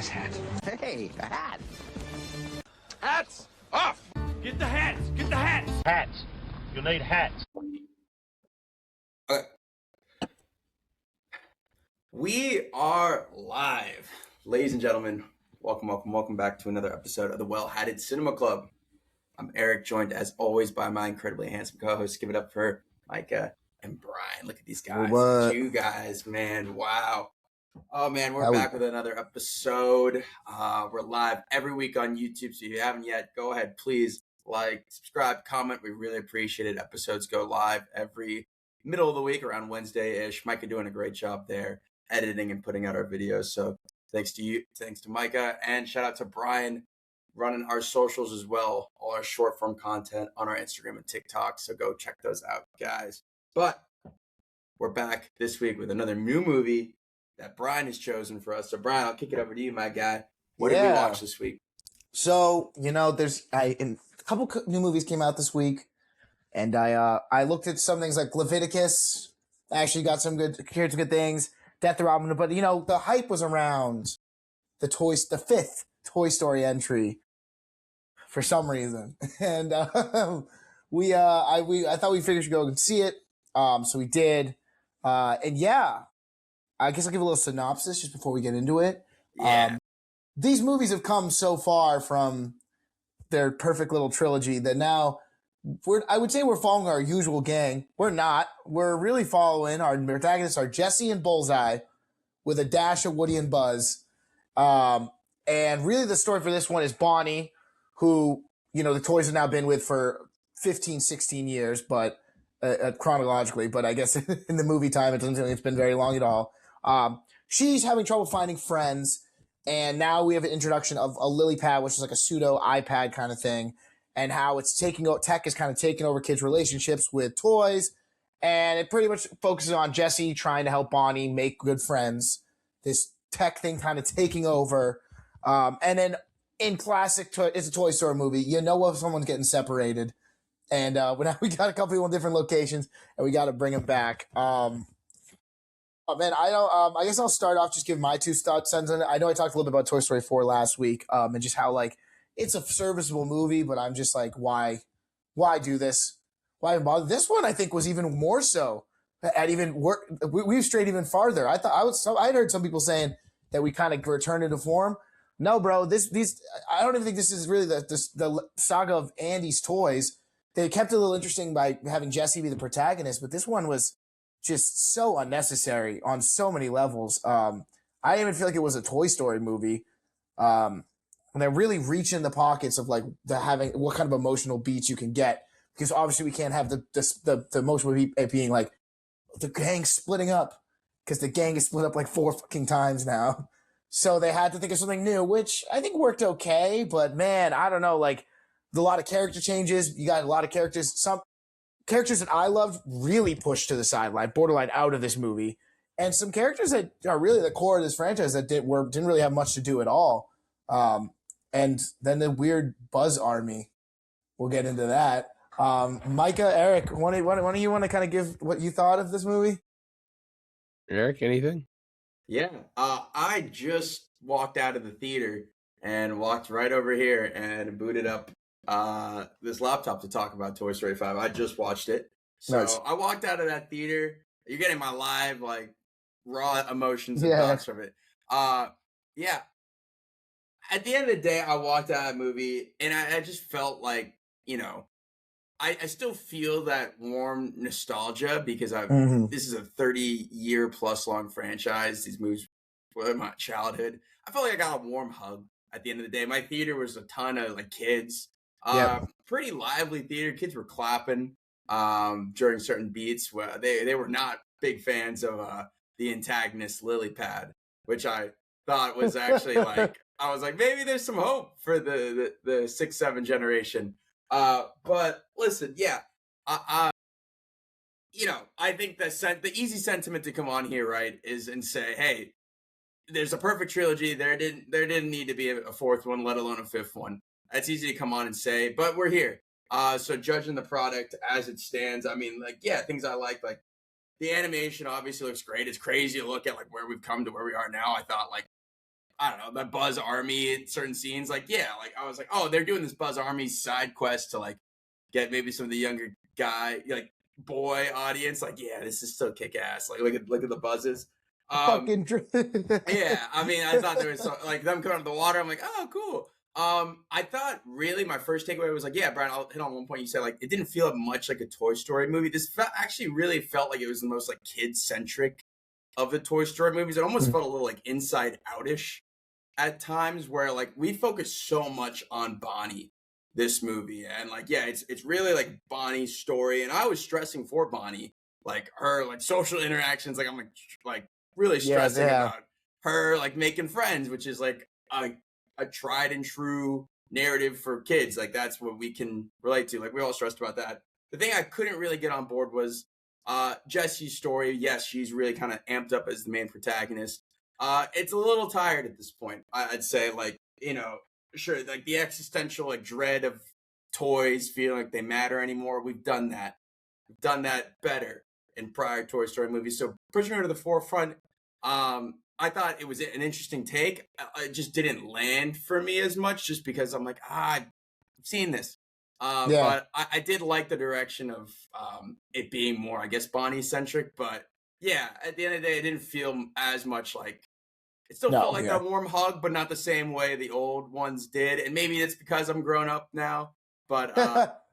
Nice hat. Hey, a hat. Hats off! Get the hats! Get the hats! Hats. You need hats. We are live. Ladies and gentlemen, welcome back to another episode of the Well-Hatted Cinema Club. I'm Eric, joined as always by my incredibly handsome co-host. Give it up for Micah and Brian. Look at these guys. What? You guys, man. Wow. Oh, man, we're back with another episode. We're live every week on YouTube, so if you haven't yet, go ahead, please like, subscribe, comment. We really appreciate it. Episodes go live every middle of the week, around Wednesday-ish. Micah doing a great job there, editing and putting out our videos. So thanks to you, thanks to Micah, and shout out to Brian running our socials as well, all our short form content on our Instagram and TikTok. So go check those out, guys. But we're back this week with another new movie that Brian has chosen for us. So Brian, I'll kick it over to you, my guy. What did we watch this week? So, there's a couple new movies came out this week, and I looked at some things like Leviticus. Actually got some good things. Death Robin, but the hype was around the fifth Toy Story entry for some reason, and I thought we figured we'd go and see it. So we did, and yeah, I guess I'll give a little synopsis just before we get into it. Yeah. These movies have come so far from their perfect little trilogy that now I would say we're following our usual gang. We're not. We're really following our protagonists are Jesse and Bullseye with a dash of Woody and Buzz. And really the story for this one is Bonnie, who, the toys have now been with for 15, 16 years, but chronologically, but I guess in the movie time, it doesn't seem like it's been very long at all. She's having trouble finding friends. And now we have an introduction of a lily pad, which is like a pseudo iPad kind of thing, and how it's tech is kind of taking over kids' relationships with toys. And it pretty much focuses on Jesse trying to help Bonnie make good friends. This tech thing kind of taking over. And then in classic, it's a Toy Story movie. If someone's getting separated. And we got a couple people in different locations, and we got to bring them back. Man, I guess I'll start off just giving my two thoughts on it. I know I talked a little bit about Toy Story 4 last week, and just how it's a serviceable movie, but I'm just like, why do this? Why even bother? This one I think was even more so. At even work, we've strayed even farther. I'd heard some people saying that we kind of returned into form. No, bro, I don't even think this is really the saga of Andy's toys. They kept it a little interesting by having Jesse be the protagonist, but this one was just so unnecessary on so many levels. I didn't even feel like it was a Toy Story movie. And they're really reaching in the pockets of having what kind of emotional beats you can get, because obviously we can't have the emotional beat being like the gang splitting up, because the gang is split up like 4 fucking times now. So they had to think of something new, which I think worked okay. But man, I don't know, a lot of character changes. You got a lot of characters. Some characters that I loved really pushed to the sideline, borderline out of this movie, and some characters that are really the core of this franchise that didn't really have much to do at all. And then the weird Buzz army. We'll get into that. Micah, Eric, one of you want to kind of give what you thought of this movie? Eric, anything? Yeah. I just walked out of the theater and walked right over here and booted up this laptop to talk about Toy Story 5. I just watched it. So nice. I walked out of that theater. You're getting my live, raw emotions and thoughts from it. Yeah. At the end of the day, I walked out of that movie and I just felt like, I still feel that warm nostalgia because this is a 30-year plus long franchise. These movies were my childhood. I felt like I got a warm hug at the end of the day. My theater was a ton of kids. Pretty lively theater. Kids were clapping during certain beats. Where they were not big fans of the antagonist lily pad, which I thought was actually I was like, maybe there's some hope for the 6-7 generation. But listen, I think the easy sentiment to come on here, right, is and say, hey, there's a perfect trilogy. There didn't need to be a fourth one, let alone a fifth one. That's easy to come on and say, but we're here. So judging the product as it stands, I mean, things I like the animation obviously looks great. It's crazy to look at where we've come to where we are now. I thought I don't know, the Buzz Army in certain scenes. Like, yeah, like I was like, oh, they're doing this Buzz Army side quest to like get maybe some of the younger like boy audience. Like, yeah, this is so kick ass. Like, look at the buzzes. Fucking Yeah, I mean, I thought there was like them coming out of the water. I'm like, oh, cool. I thought really my first takeaway was like, yeah, Brian, I'll hit on one point. You said like it didn't feel much like a Toy Story movie. This actually really felt like it was the most like kid centric of the Toy Story movies. It almost felt a little like Inside Out-ish at times, where like we focus so much on Bonnie this movie, and like yeah, it's really like Bonnie's story. And I was stressing for Bonnie, like her like social interactions. Like I'm like really stressing about her like making friends, which is like a tried and true narrative for kids. Like that's what we can relate to. Like we all stressed about that. The thing I couldn't really get on board was Jessie's story. Yes, she's really kind of amped up as the main protagonist. It's a little tired at this point. I'd say, like, you know, sure, like the existential like dread of toys feeling like they matter anymore. We've done that. We've done that better in prior Toy Story movies. So pushing her to the forefront, I thought it was an interesting take. It just didn't land for me as much, just because I'm like, I've seen this. But I did like the direction of it being more, I guess, Bonnie centric. But yeah, at the end of the day, it didn't feel as much like. It still felt like that warm hug, but not the same way the old ones did. And maybe it's because I'm grown up now, but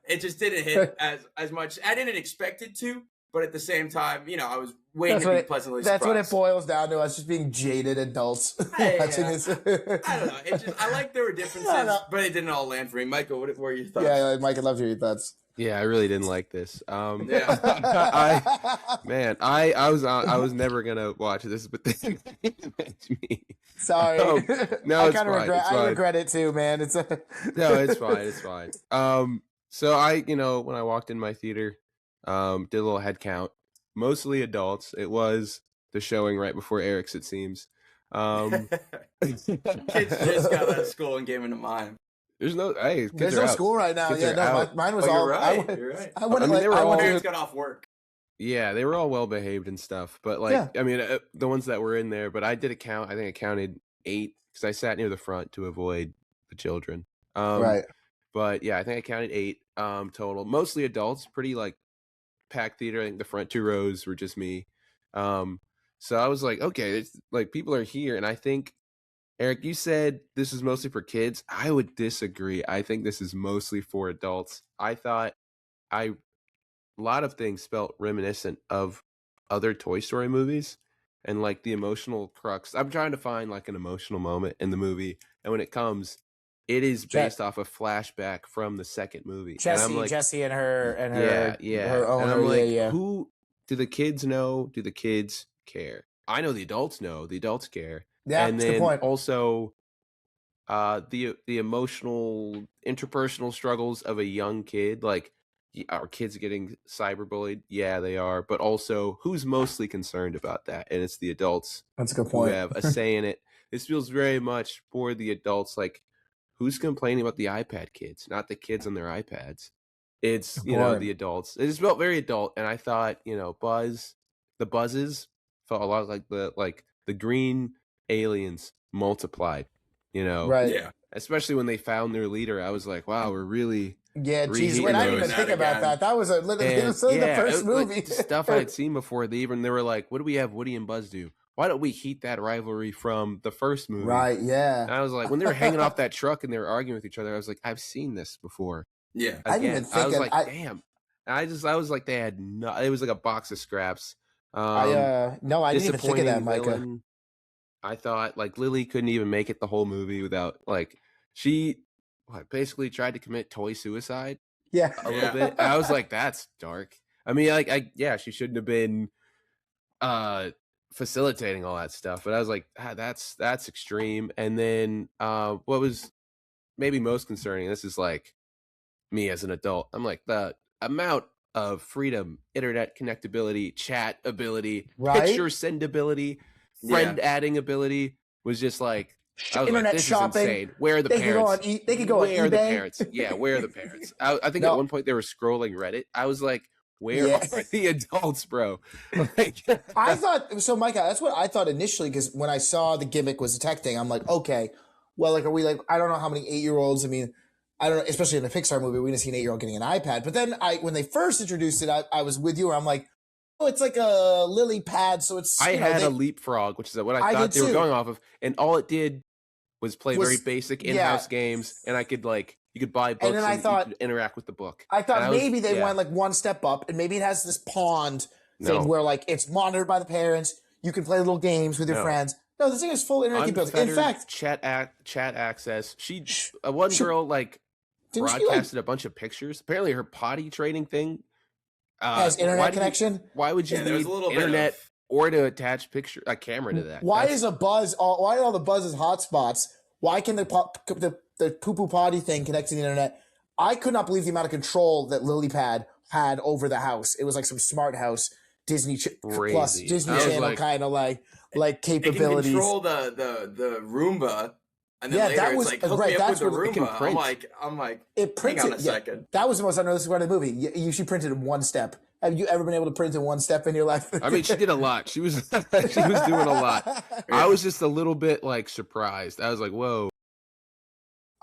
it just didn't hit as much. I didn't expect it to, but at the same time, you know, I was waiting to be pleasantly surprised. That's what it boils down to, us just being jaded adults watching this. I don't know. I like there were differences, but it didn't all land for me. Michael, what were your thoughts? Yeah, Mike, I'd love to hear your thoughts. Yeah, I really didn't like this. Yeah. I was never gonna watch this, but then it made me. Sorry. No, I it's kind of fine. regret it too, man. It's no, it's fine. It's fine. So when I walked in my theater, did a little head count. Mostly adults. It was the showing right before Eric's, it seems. Kids just got out of school and came into mine. There's no there's no school right now. Kids yeah, no, mine was all. You're right. You're right. I went. they were all. Parents got off work. Yeah, they were all well behaved and stuff. But like, I mean, the ones that were in there. But I did a count. I think I counted 8 because I sat near the front to avoid the children. Right. But yeah, I think I counted 8 total. Mostly adults. Pretty like packed theater. I think the front 2 rows were just me. So I was like, okay, it's like people are here, and I think. Eric, you said this is mostly for kids. I would disagree. I think this is mostly for adults. I thought a lot of things felt reminiscent of other Toy Story movies and like the emotional crux. I'm trying to find like an emotional moment in the movie. And when it comes, it is based off a flashback from the second movie. Jessie and her her owner. And I'm like, who do the kids know? Do the kids care? I know the adults know. The adults care. Yeah, and then also the emotional interpersonal struggles of a young kid. Like, are kids getting cyberbullied? Yeah, they are. But also, who's mostly concerned about that? And it's the adults. That's a good point. Who have a say in it. This feels very much for the adults. Like, who's complaining about the iPad kids, not the kids on their iPads? It's the adults. It just felt very adult. And I thought, the buzzes felt a lot like the green aliens multiplied, right? Yeah, especially when they found their leader. I was like, wow, we're really geez, I didn't even think about that. That was the first movie. Like, stuff I had seen before. They were like, what do we have Woody and Buzz do? Why don't we heat that rivalry from the first movie? Right, yeah. And I was like, when they were hanging off that truck and they were arguing with each other, I was like, I've seen this before. Yeah. Again, I was like, damn. And I was like, they had it was like a box of scraps. I didn't even think of that, Micah. I thought like Lily couldn't even make it the whole movie without she basically tried to commit toy suicide. Yeah, a little bit. And I was like, that's dark. I mean, she shouldn't have been facilitating all that stuff. But I was like, that's extreme. And then what was maybe most concerning, this is like me as an adult, I'm like, the amount of freedom, internet connectability, chat ability, picture sendability, friend adding ability was just like, I was internet like, this shopping. is insane. Where are the parents? They could go on eBay. Where are the parents? Yeah, where are the parents? I think at one point they were scrolling Reddit. I was like, Where Yeah. are the adults, bro? Like, I thought so, Micah. That's what I thought initially because when I saw the gimmick was a tech thing, I'm like, okay, well, like, are we like? I don't know how many 8-year-olds. I mean, I don't know, especially in a Pixar movie, we're gonna see an 8-year-old getting an iPad. But then when they first introduced it, I was with you. Where I'm like, oh, it's like a lily pad, so it's. I you know, had they, a Leapfrog, which is what I I thought did they were too. going off of, and all it did was play Was- very basic yeah. in-house games, and I could you could buy books And then I thought- you could interact with the book. I thought And maybe they yeah. went like one step up, and maybe it has this pond thing No. where like it's monitored by the parents. You can play little games with your No. friends. No, this thing is full internet capability. In Unfettered fact, chat access. One girl didn't she broadcasted a bunch of pictures. Apparently, her potty training thing has why internet do you- connection? Why would you Yeah, there was need a little bit internet of- or to attach a camera to that? Why That's- is a buzz? Why are all the buzzes hotspots? Why can the poo poo potty thing connect to the internet? I could not believe the amount of control that LilyPad had over the house. It was like some smart house Disney plus Crazy. Disney I was Channel like- kind of like It can capabilities. control the Roomba, and then Yeah, later that it's was- like hook right, me up with that's the what it can Roomba. print. I'm like, It hang printed. on a Yeah, second. that was the most unnoticeable part of the movie. You she printed in one step. Have you ever been able to print in one step in your life? I mean, she did a lot. She was she was doing a lot. I was just a little bit surprised. I was like, whoa.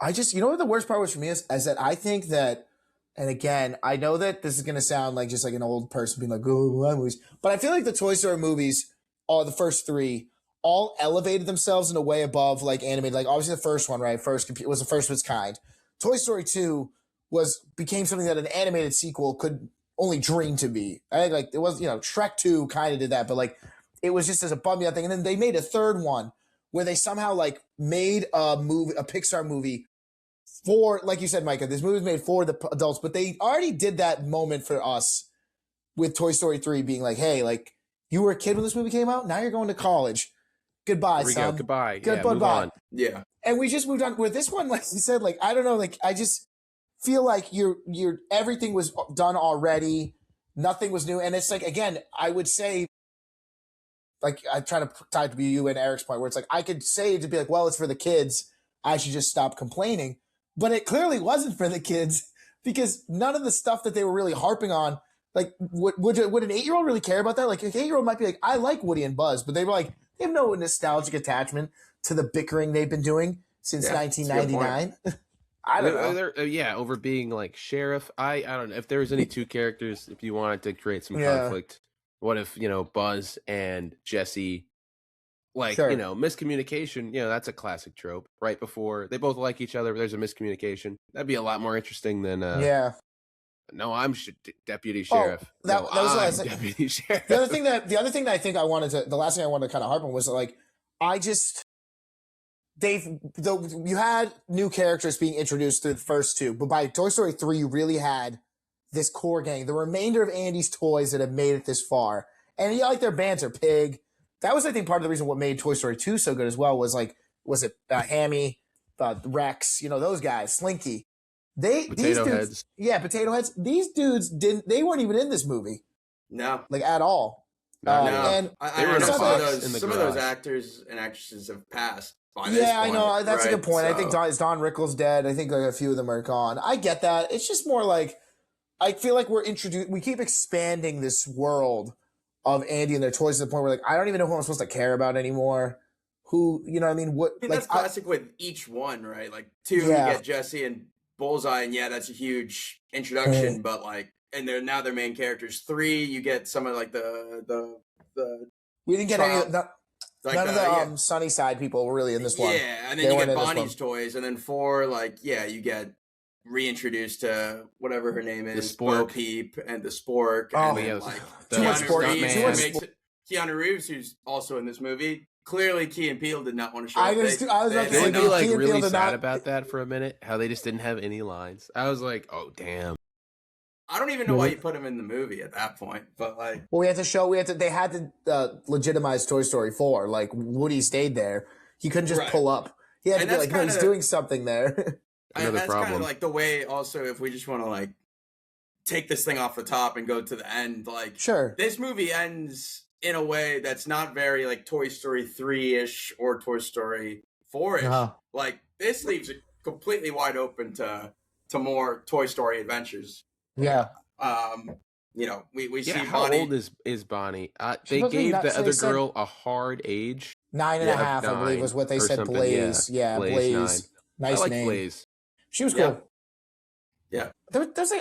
I just, you know what the worst part was for me is that I think that, and again, I know that this is going to sound like just like an old person being like, oh, my movies, but I feel like the Toy Story movies, the first three, all elevated themselves in a way above like animated. Like obviously the first one, right? Was the first of its kind. Toy Story 2 became something that an animated sequel could only dream to be. I think like it was, Shrek 2 kind of did that, but like it was just as a bummy out thing. And then they made a third one where they somehow like made a Pixar movie for, like you said, Micah, this movie was made for the adults, but they already did that moment for us with Toy Story 3 being like, hey, like you were a kid when this movie came out. Now you're going to college. Goodbye, Here we son. go. Goodbye. Good, Yeah, move goodbye. on. Yeah, And we just moved on with this one. Like you said, like, I don't know. Like, I just feel like everything was done already. Nothing was new. And it's like, again, I would say, like, I try to tie to you and Eric's point where it's like, I could say to be like, well, it's for the kids. I should just stop complaining. But it clearly wasn't for the kids because none of the stuff that they were really harping on, like, would an 8-year-old really care about that? Like, an 8-year-old might be like, I like Woody and Buzz, but they were like, they have no nostalgic attachment to the bickering they've been doing since Yeah, that's a good point. 1999. I don't know. Yeah, over being like sheriff. I don't know if there was any two characters. If you wanted to create some Yeah. conflict, what if Buzz and Jesse, Sure. miscommunication? That's a classic trope. Right before they both like each other, but there's a miscommunication. That'd be a lot more interesting than Yeah. No, I'm deputy sheriff. that was what I I'm said. deputy sheriff. The other thing that I wanted to, the last thing I wanted to kind of harp on was like, you had new characters being introduced through the first two, but by Toy Story 3, you really had this core gang, the remainder of Andy's toys that have made it this far. And like their banter, Pig. That was, I think, part of the reason what made Toy Story 2 so good as well was Hammy, Rex, those guys, Slinky. Potato heads. Yeah, Potato Heads. These dudes they weren't even in this movie, no. like at all. No, No, and I They were know in a some box in the of those garage. actors and actresses have passed. By this Yeah, I point, know. That's a right? good point. I think So- Don Rickles dead. I think like a few of them are gone. I get that. It's just more like I feel like we keep expanding this world of Andy and their toys to the point where like I don't even know who I'm supposed to care about anymore. Who, you know what I mean? What I mean, that's classic with each one, right? Like 2, Yeah. you get Jesse and Bullseye, and yeah, that's a huge introduction. But like, and they're now their main characters. 3, you get some of like the we didn't get Child- any none like of the yeah. Sunnyside people were really in this one. Yeah, and They then you weren't get in this Bonnie's one. toys, and then 4, like you get reintroduced to whatever her name is, Bo Spork. Peep and the Spork, Oh, and then, yeah, like too much Keanu Spork, Reeves, too who much makes Spork. Keanu Reeves, who's also in this movie. Clearly, Key and Peele did not want to show I up. was about to say, Didn't no, be like Key and really Peele did sad not- about that for a minute? How they just didn't have any lines. I was like, oh damn. I don't even know why you put him in the movie at that point, but like, Well, they had to legitimize Toy Story 4. Like Woody stayed there. He couldn't just Right. pull up. He had And to be that's like, no, he's kinda- doing something there. Another that's kind problem. of like the way. Also, if we just want to like take this thing off the top and go to the end, like Sure. this movie ends in a way that's not very like Toy Story 3-ish or Toy Story 4-ish. Uh-huh. Like this leaves it completely wide open to more Toy Story adventures. Yeah. we Yeah, see how Bonnie. old is Bonnie? She They supposed to be gave not- the so they other said girl a hard age. 9.5, I believe, 9 was what they or said. something, Blaze, yeah, Blaze 9. Blaze. I Nice like name. Blaze. She was Yeah. cool. Yeah. There were things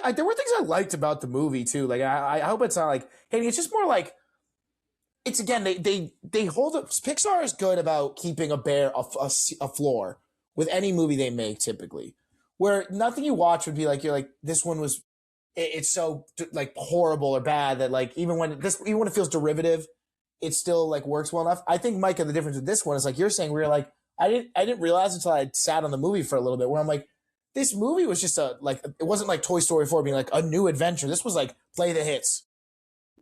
I liked about the movie too. Like I hope it's not like, hey, it's just more like, it's again they hold up. Pixar is good about keeping a floor with any movie they make typically, where nothing you watch would be like, you're like, this one was it's so like horrible or bad that like even when it feels derivative, it still like works well enough. I think, Micah, the difference with this one is like you're saying, where you're like, I didn't realize until I sat on the movie for a little bit, where I'm like, this movie was just it wasn't like Toy Story 4 being like a new adventure. This was like play the hits.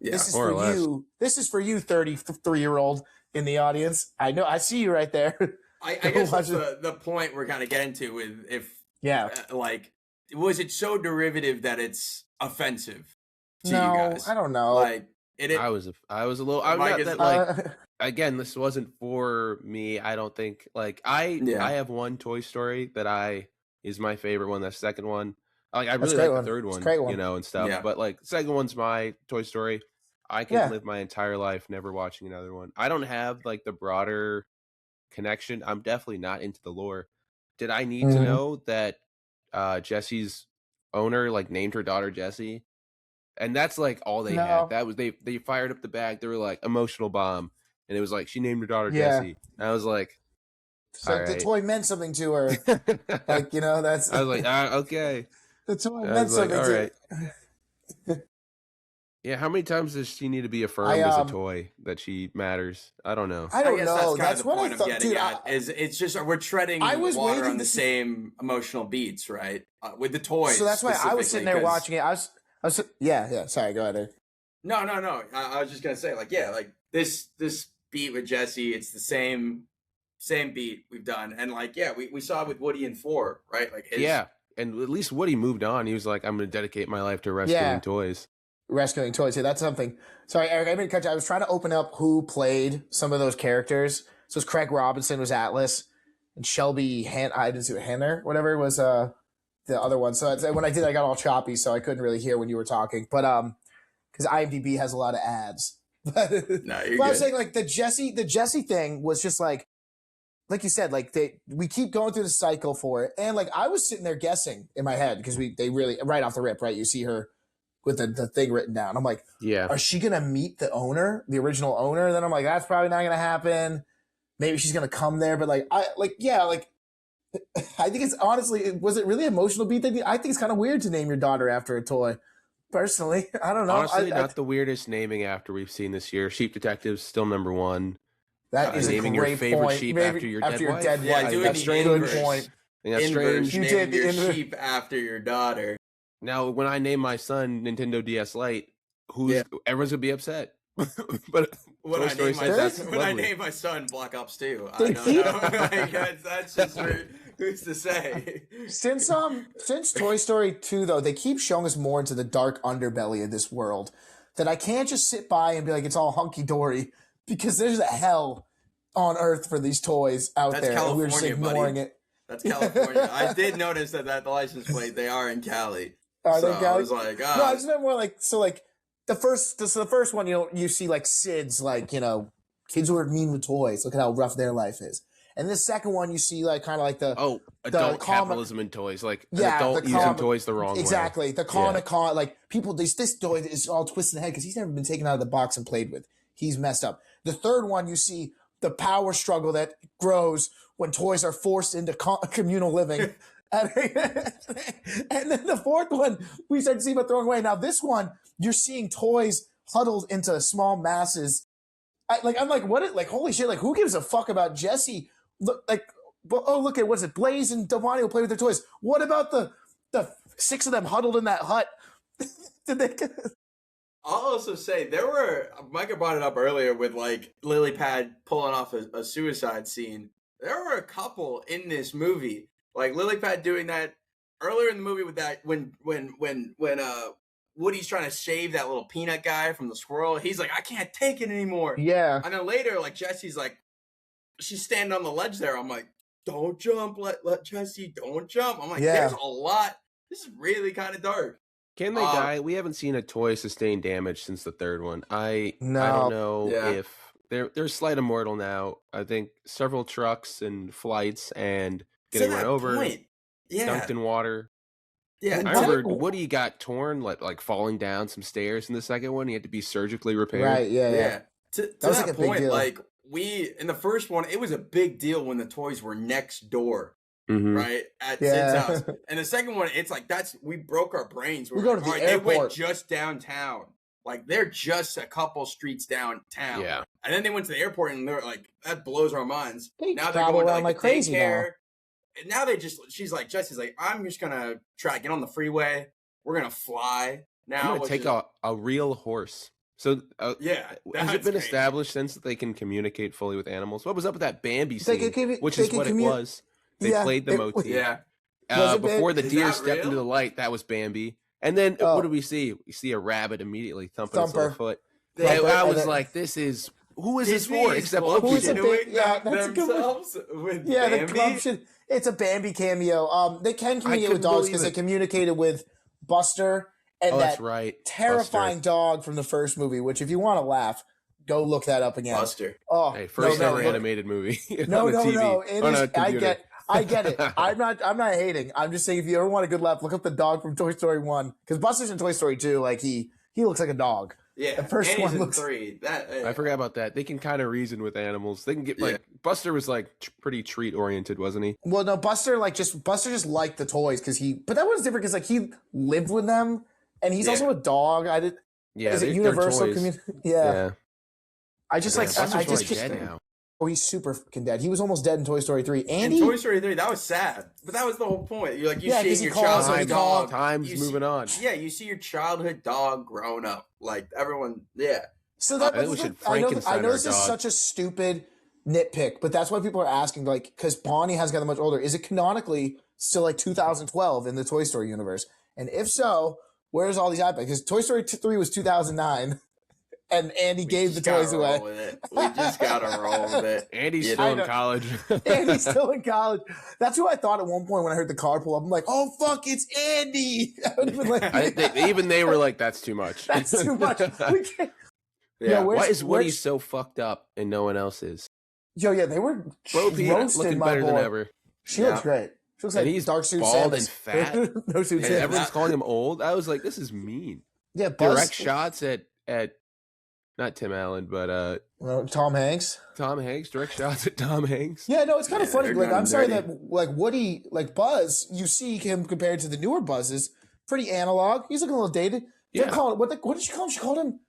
Yeah. This is more or for less. you. This is for you, 33-year-old in the audience. I know. I see you right there. I Go guess watch that's the point we're kind of getting to with if Yeah. like, was it so derivative that it's offensive to you No, guys? I don't know. Like it. I was a little. I'm Mike not is- that like. Uh, Again, this wasn't for me. I don't think like I have one Toy Story that is my favorite one. That second one, like I That's really a great like one. the third It's a one, great one. and stuff. Yeah. But like second one's my Toy Story. I can Yeah. live my entire life never watching another one. I don't have like the broader connection. I'm definitely not into the lore. Did I need to Mhm. know that Jessie's owner like named her daughter Jessie? And that's like all they No. had. That was they fired up the bag. They were like emotional bomb. And it was like she named her daughter Yeah. Jessie. And I was like, so the Alright. toy meant something to her. Like, that's I was like, okay. the toy I meant was like, something all to right. her. Yeah, how many times does she need to be affirmed I, as a toy that she matters? I don't know. I don't guess know. That's kind That's of the what point I I'm thought, getting dude. at. Is it's just we're treading I was water waiting on the to see- same emotional beats, right? With the toys. So that's why I was sitting there specifically, 'cause- watching it. I was yeah. Sorry, go ahead. Eric. No. I was just gonna say, like, yeah, like this beat with Jesse, it's the same beat we've done, and like, yeah, we saw it with Woody in 4, right? Like, Yeah. And at least Woody moved on. He was like, I'm going to dedicate my life to rescuing Yeah. toys. Rescuing toys. Yeah, that's something. Sorry, Eric, I didn't cut you. I was trying to open up who played some of those characters. So it's Craig Robinson was Atlas, and Shelby I didn't see what Hanner, whatever was the other one. So when I did, I got all choppy, so I couldn't really hear when you were talking. But because IMDb has a lot of ads. But No, you're I was good. saying, like, the Jesse thing was just like you said, like we keep going through the cycle for it, and like I was sitting there guessing in my head because they really right off the rip, right? You see her with the thing written down. I'm like, Yeah. is she gonna meet the owner, the original owner? Then I'm like, that's probably not gonna happen. Maybe she's gonna come there, but I think it's honestly, was it really emotional beat? I think it's kind of weird to name your daughter after a toy. Personally, I don't know. Honestly, not the weirdest naming after we've seen this year. Sheep Detective's still number one. that is a naming your great favorite point. sheep Maybe after your dead wife? Yeah, wife. doing That's the strange. inverse. Good point. And that's Inverse, strange. You naming did the your inverse. sheep after your daughter. Now, when I name my son Nintendo DS Lite, Yeah. everyone's gonna be upset. But When Toy I Story name my says that's son, when I lovely. name my son Black Ops 2, I They don't keep- know. Like, that's just who's to say. Since Toy Story 2 though, they keep showing us more into the dark underbelly of this world that I can't just sit by and be like it's all hunky dory because there's a hell on earth for these toys out That's there and we're just California, buddy. ignoring it. That's California. I did notice that the license plate, they are in Cali. Are So they I Cali? was like, No, I just meant more like the first one, you see like Sid's like, kids who are mean with toys. Look at how rough their life is. And the second one you see like kind of like the adult comic- capitalism in toys, like an Yeah, adult the using comic- toys the wrong way. exactly the comic con like people this toy is all twisted in the head because he's never been taken out of the box and played with. He's messed up. The third one you see the power struggle that grows when toys are forced into communal living. And then the fourth one, we start to see about throwing away. Now this one, you're seeing toys huddled into small masses. I'm like, what? Like, holy shit! Like, who gives a fuck about Jesse? Look, look at what's it? Blaze and Devani will play with their toys. What about the 6 of them huddled in that hut? Did they? I'll also say Micah brought it up earlier with like Lily Pad pulling off a suicide scene. There were a couple in this movie, like Lily Pad doing that earlier in the movie with that when Woody's trying to save that little peanut guy from the squirrel. He's like, I can't take it anymore. Yeah. And then later, like Jesse's like, she's standing on the ledge there. I'm like, don't jump, let Jesse, don't jump. I'm like, Yeah. there's a lot. This is really kind of dark. Can they Uh, die? We haven't seen a toy sustain damage since the third one. I No. don't know Yeah. if they're slight immortal now. I think several trucks and flights and getting to run that over, point, yeah, dunked in water. yeah. And I What- remember Woody got torn, like falling down some stairs in the second one. He had to be surgically repaired. Right? Yeah. Yeah. To That was that like a big point, deal. like we in the first one, it was a big deal when the toys were next door, Mhm. right? At Yeah. Sid's house. And the second one, it's like we broke our brains. We We're go like, to the "All right, they went airport." just downtown. Like they're just a couple streets downtown. Yeah. And then they went to the airport and they're like, that blows our minds. They Now they're travel going to around like like the crazy now. daycare. And now Jesse's like, I'm just gonna try to get on the freeway. We're gonna fly now. I'm gonna which take is- a real horse. So Yeah. has it that's been crazy. established since that they can communicate fully with animals? What was up with that Bambi They scene? could Which they is could what it commu- was. They Yeah, played the it- motif. Yeah. Was it Before the Is deer that stepped real? into the light, that was Bambi. And then Oh. what do we see? We see a rabbit immediately thumping its little Thumper. foot. They- I and was then- like, who is this Disney for? is Except bullshitting Loki. Who's a big- yeah, that's a good one. themselves with Yeah, the Bambi. corruption. It's a Bambi cameo. They can communicate with couldn't dogs believe because they it. communicated with Buster and Oh, that that's right. terrifying Buster. dog from the first movie. Which, if you want to laugh, go look that up again. Buster. Oh, Hey, first no, ever no, animated movie. No, on the no, TV, no. It on is. a computer. I get it. I'm not hating. I'm just saying, if you ever want a good laugh, look up the dog from Toy Story 1 because Buster's in Toy Story 2. Like he looks like a dog. Yeah. The first and he's one in looks- 3. That I forgot about that. They can kind of reason with animals. They can get like Buster was like pretty treat oriented, wasn't he? Well, no, Buster just liked the toys because but that was different because like he lived with them and he's Yeah. also a dog. I did. Yeah, Is it they're Universal toys. community? Yeah, Yeah. I just like Buster's I just probably dead now. Oh, he's super fucking dead. He was almost dead in Toy Story 3. in Andy, Toy Story 3, that was sad. But that was the whole point. You're like, you Yeah, 'cause see he your calls childhood him dog. Time's you moving on. Yeah, you see your childhood dog grown up. Like everyone, yeah. so that I think we should I know Frankenstein this our is dog. such a stupid nitpick, but that's why people are asking, like, because Bonnie has gotten much older. Is it canonically still like 2012 in the Toy Story universe? And if so, where's all these iPads? Because Toy Story 3 was 2009, and Andy gave the just gotta toys roll away. with it. We just gotta roll with it. Andy's Yeah. still I in know. college. And he's still in college. That's who I thought at one point when I heard the car pull up. I'm like, oh fuck, it's Andy. I would have been like, Even they were like, "That's too much." that's too much. We can't. Yeah. where's- Why is Woody where's- so fucked up and no one else is? Yo, yeah, they were Bo Peep roasting looking my better than boy. ever, She Yeah. looks great. She looks And like he's dark suit bald Samus. and fat. No suit and Samus. everyone's calling him old. I was like, "This is mean." Yeah, Buzz. Direct shots at not Tim Allen, but Tom Hanks. Tom Hanks. Direct shots at Tom Hanks. Yeah, no, it's kind of Yeah, funny. they're Like, done I'm sorry dirty. that like Woody, like Buzz, you see him compared to the newer Buzzes, pretty analog. He's looking a little dated. They're Yeah. calling what did she call him? She called him.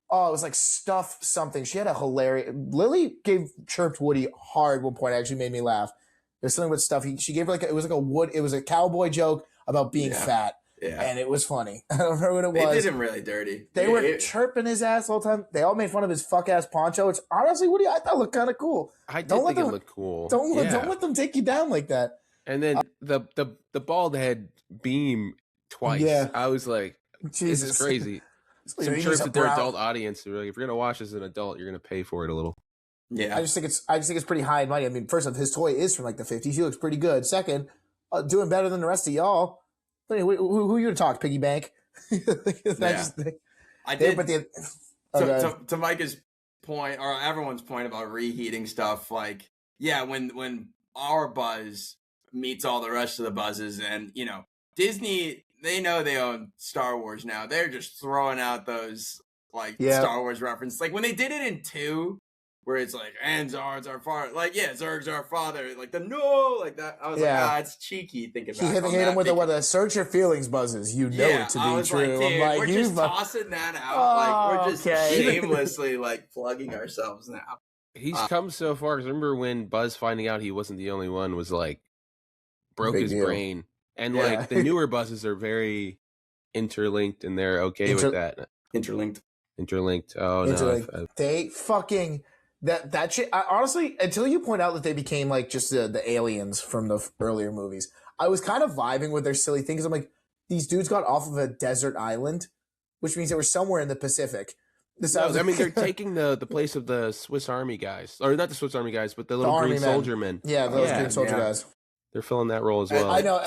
Oh, it was like stuff something. She had a hilarious. Lily chirped Woody hard one point. It actually made me laugh. There's something with stuff. She gave her it was a cowboy joke about being Yeah. fat, Yeah. and it was funny. I don't remember what it They was. did him really dirty. They Yeah, were it- chirping his ass all the time. They all made fun of his fuck ass poncho. It's honestly, Woody, I thought looked kind of cool. I did Don't let think it them- looked cool. Don't Yeah. let them take you down like that. And then the bald head beam twice. Yeah. I was like, Jesus, this is crazy. Some He's chirps a at their brown- adult audience. They're like, if you're gonna watch as an adult, you're gonna pay for it a little. Yeah. I just think it's pretty high and mighty. I mean, first off, his toy is from like the 50s. He looks pretty good. Second, doing better than the rest of y'all. Anyway, who you to talk, Piggy Bank? I did. But the To Micah's point, or everyone's point about reheating stuff, like, yeah, when our Buzz meets all the rest of the Buzzes, and, you know, Disney, they know they own Star Wars now. They're just throwing out those, like, Yeah. Star Wars references. Like, when they did it in 2, where it's like, and Zard's our father. Like, yeah, Zurg's our father. Like, like that. I was Yeah. like, it's cheeky thinking He back hit on him that with because- a search your feelings buzzes. You know it to I be was true. Like, dude, I'm like, we're you just tossing that out. Like, we're just okay. shamelessly like plugging ourselves now. He's come so far. 'Cause remember when Buzz finding out he wasn't the only one was like broke Big his deal. brain. And Yeah. like the newer Buzzes are very interlinked and they're okay with that. Interlinked. Interlinked. Oh Interlinked. no. They fucking that shit. Honestly, until you point out that they became like just the aliens from the earlier movies, I was kind of vibing with their silly things. I'm like, these dudes got off of a desert island, which means they were somewhere in the Pacific. This No, I mean they're taking the place of the Swiss Army guys, or not the Swiss Army guys, but the little Army green men. soldier men. yeah, those Yeah, green soldier yeah. guys. They're filling that role as well. I know.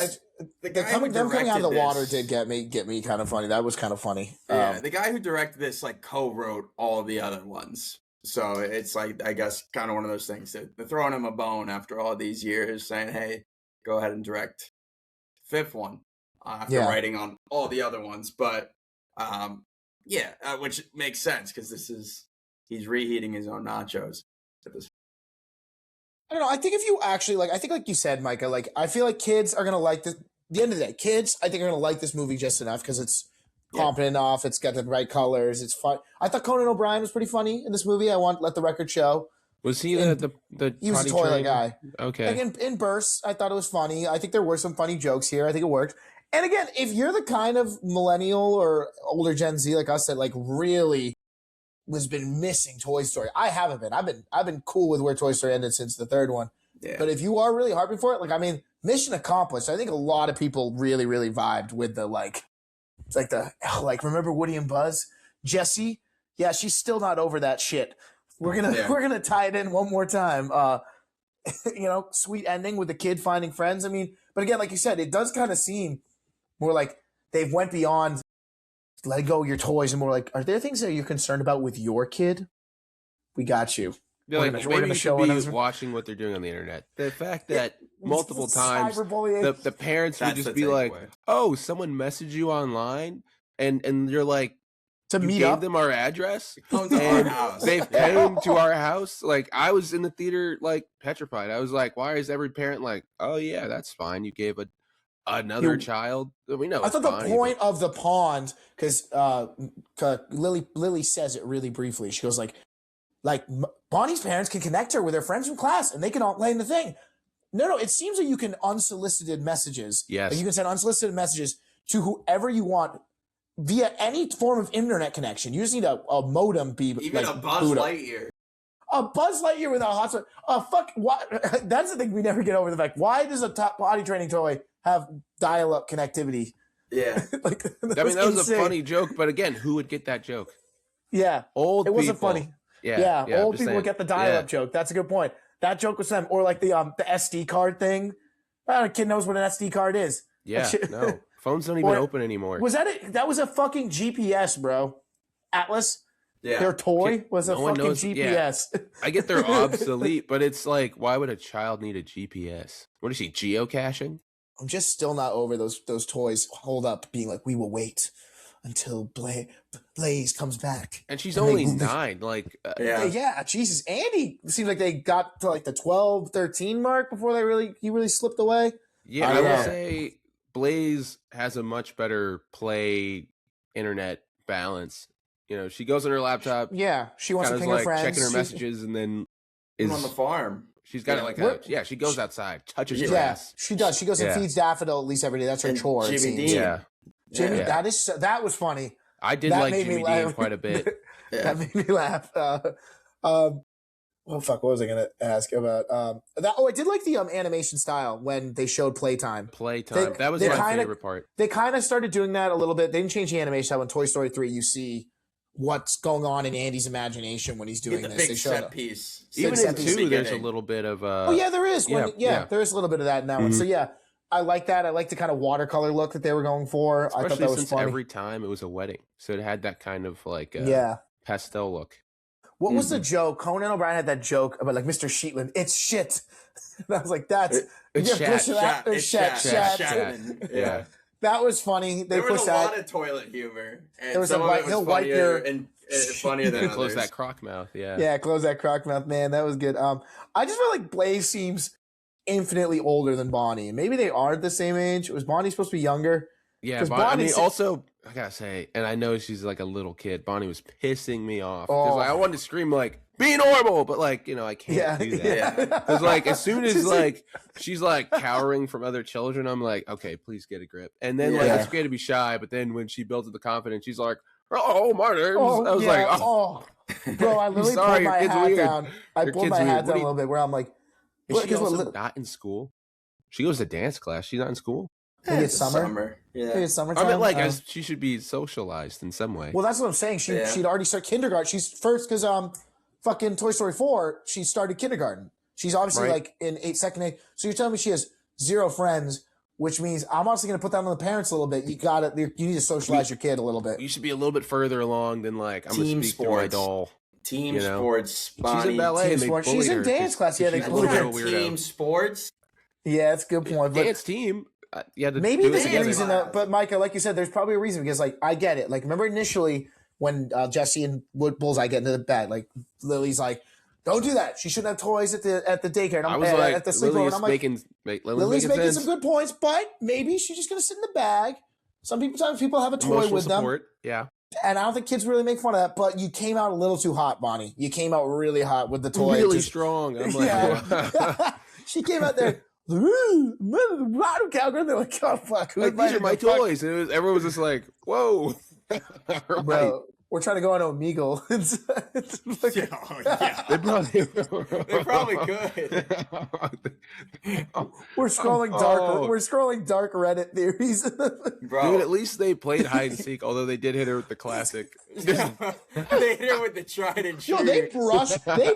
the guy who them coming out of the directed water this- did get me kind of funny. That was kind of funny. Yeah, the guy who directed this like co-wrote all the other ones. So it's like, I guess, kind of one of those things that they're throwing him a bone after all these years, saying, "Hey, go ahead and direct the fifth one," after writing on all the other ones. But which makes sense because he's reheating his own nachos at this. I don't know. I think if you actually I think like you said, Micah, like I feel like kids are gonna like this. At the end of the day, kids, I think are gonna like this movie just enough because it's competent enough. It's got the right colors. It's fun. I thought Conan O'Brien was pretty funny in this movie. Let the record show. Was he the He was a potty toilet trained guy. Okay. Like in bursts, I thought it was funny. I think there were some funny jokes here. I think it worked. And again, if you're the kind of millennial or older Gen Z like us that like really was been missing Toy Story, I haven't been. I've been cool with where Toy Story ended since the third one. Yeah. But if you are really harping for it, like I mean, mission accomplished. I think a lot of people really, really vibed with the remember Woody and Buzz? Jessie? Yeah, she's still not over that shit. We're gonna tie it in one more time. Sweet ending with the kid finding friends. I mean, but again, like you said, it does kind of seem more like they've went beyond let go of your toys and more like, are there things that you're concerned about with your kid? We got you. They're We're like, gonna maybe you show should it be on- watching what they're doing on the internet. The fact that multiple times Cyberbullying. the parents would That's just the be like, takeaway. "Oh, someone messaged you online," and you're like, to "You meet gave up. them our address." Come to our And house. they've came to our house. Like I was in the theater, like petrified. I was like, "Why is every parent like, oh yeah, that's fine. You gave another You- child. We know." I it's thought the Bonnie, point of the pond, because Lily says it really briefly. She goes Bonnie's parents can connect her with her friends from class, and they can all play in the thing. No, it seems that you can unsolicited messages. Yes. Like you can send unsolicited messages to whoever you want via any form of internet connection. You just need a modem be Even like, a Buzz boot up. Lightyear. A Buzz Lightyear with a hotspot. Fuck. What? That's the thing we never get over the fact. Why does a top potty training toy have dial-up connectivity? Yeah. Like I mean, that was insane. a funny joke, but again, who would get that joke? Yeah, Old it people. wasn't funny. Yeah, Yeah, old just people saying. get the dial-up Yeah. joke. That's a good point. That joke was them, or like the SD card thing. A kid knows what an SD card is. Yeah, shit- no, phones don't even Or- open anymore. Was that it? That was a fucking GPS, bro. Atlas. Yeah. Their toy Kid- was a no one fucking knows- yeah. GPS. I get they're obsolete, but it's like, why would a child need a GPS? What is he, geocaching? I'm just still not over those toys. Hold up, being like, we will wait until Blaze comes back. And she's And only they- 9. Like, Yeah, Jesus. Andy seems like they got to like the 12, 13 mark before he really slipped away. yeah, I I don't will know. say Blaze has a much better play internet balance. You know, she goes on her laptop, Yeah, she wants kind to of ping her like friends. checking her She- messages, and then Even on the farm. she's got Yeah, it like we're- she goes outside, touches Yeah. grass. she does. She goes and Yeah. feeds Daffodil at least every day. That's her And chore. it Jimmy seems. Dean. Yeah, Jimmy, Yeah. that was funny. I did That like made me Jimmy laugh. Dean quite a bit. Yeah. That made me laugh. Oh fuck! What was I gonna ask about? I did like the animation style when they showed playtime. Playtime. That was they my kinda- favorite part. They kind of started doing that a little bit. They didn't change the animation style. In Toy Story 3, you see what's going on in Andy's imagination when he's Get doing the this. big They showed set up. piece. Even in set piece 2, there's a beginning. little bit of Oh yeah, there is. yeah. There is a little bit of that in that one. So yeah, I like that. I like the kind of watercolor look that they were going for. I thought especially that was since funny. every time it was a wedding, so it had that kind of like Yeah. pastel look. What was the joke? Conan O'Brien had that joke about like Mr. Sheetland. It's shit. And I was like, that's It's you're Shat. pushing that. Shat. It's Shat. Shat. Shat. Shatman. Yeah. That was funny. They There was pushed a that. lot of toilet humor. And There was some a of wipe- it was he'll wipe funnier your- and funnier than Close others. that crock mouth. Yeah. Yeah, close that crock mouth, man. That was good. I just feel like Blaze seems infinitely older than Bonnie. Maybe they are the same age. Was Bonnie supposed to be younger? Yeah, 'Cause I mean, Bonnie's- also I gotta say, and I know she's like a little kid. Bonnie was pissing me off because Oh. I wanted to scream like "be normal," but like I can't Yeah, do that. Yeah. Because like as soon as Just like she's like cowering from other children, I'm like, okay, please get a grip. And then like Yeah. it's okay to be shy, but then when she builds up the confidence, she's like, "Oh, my name's," Oh, I was yeah. like, "Oh, Bro, I literally sorry, pulled your my kid's hat weird. down. I Your pulled kid's my weird. hat What down do a you- little bit where I'm like, is she because we're also li- not in school? She goes to dance class. She's not in school. maybe it's summer. Yeah. Maybe it's summertime. I mean, like Um, she should be socialized in some way. well, that's what I'm saying. Yeah. She'd already started kindergarten. She's first because fucking Toy Story 4, she started kindergarten. She's obviously Right. like in second grade. So you're telling me she has zero friends which means I'm also going to put that on the parents a little bit. You need to socialize your kid a little bit. You should be a little bit further along than like I'm Team gonna speak through my sports. doll. Team You know? sports. She's Bonnie. in ballet and they sports. bullied She's in her dance 'cause class. Yeah, they she's a bullied little her. bit of a weirdo. Team sports. Yeah, that's a good point. But Dance team. Yeah, maybe do it there's a together. reason that, but Micah, like you said, there's probably a reason because, like, I get it. Like, remember initially when Jesse and Bullseye get into the bed, like Lily's like, "Don't do that. She shouldn't have toys at the daycare." And I was at like, the sleepover. Lily And is I'm like, Lily's making sense. some good points, but maybe she's just gonna sit in the bag. Sometimes people have a toy Emotional with support. Yeah. them, and I don't think kids really make fun of that. But you came out a little too hot, Bonnie. You came out really hot with the toy. Really Just- strong. I'm like, yeah. She came out there. Cowgirl. They're like, "Oh fuck, who like, these are invited my the fuck-" toys. And everyone was just like, whoa. Right. Bro, we're trying to go on Omegle. It's like- Yeah. They probably we're Oh. scrolling dark Reddit theories. Bro. Dude, at least they played hide and seek, although they did hit her with the classic. They hit her with the trident. Yo, they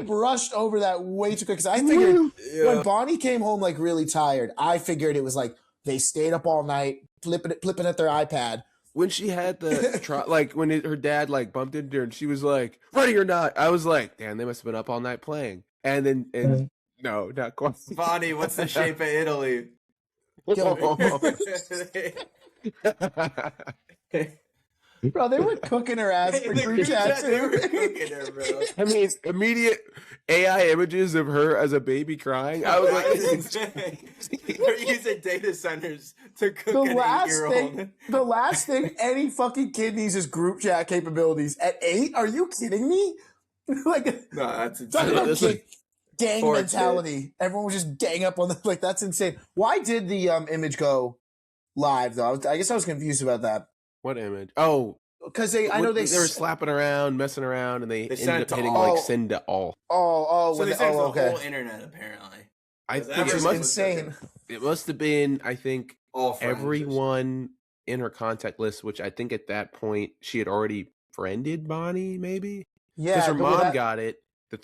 brushed over that way too quick. Because I figured when Bonnie came home like really tired, I figured it was like they stayed up all night flipping at their iPad. When she had the when her dad like bumped into her and she was like, "Ready or not?" I was like, "Damn, they must have been up all night playing." And then no, not quite. Bonnie, what's the shape of Italy? Bro, they were cooking her ass for The group chat they were too. cooking her, bro. I mean, immediate AI images of her as a baby crying. I was like, They're using data centers to cook The an last 8-year-old. thing, the last thing any fucking kid needs is group chat capabilities. At 8, are you kidding me? Like, No, that's talk insane. about That's like- gang Or mentality. Everyone was just gang up on the like. That's insane. Why did the image go live though? I guess I was confused about that what image? Oh, because I know they were slapping around, messing around, and they They ended sent it up to hitting all. like send to all. Oh, So when they they, sent it to the okay. whole internet, apparently. I Because think Which it is everyone must, was insane. it must have been. I think All friends. everyone in her contact list, which I think at that point she had already friended Bonnie, maybe Yeah, because her but mom that- got it. The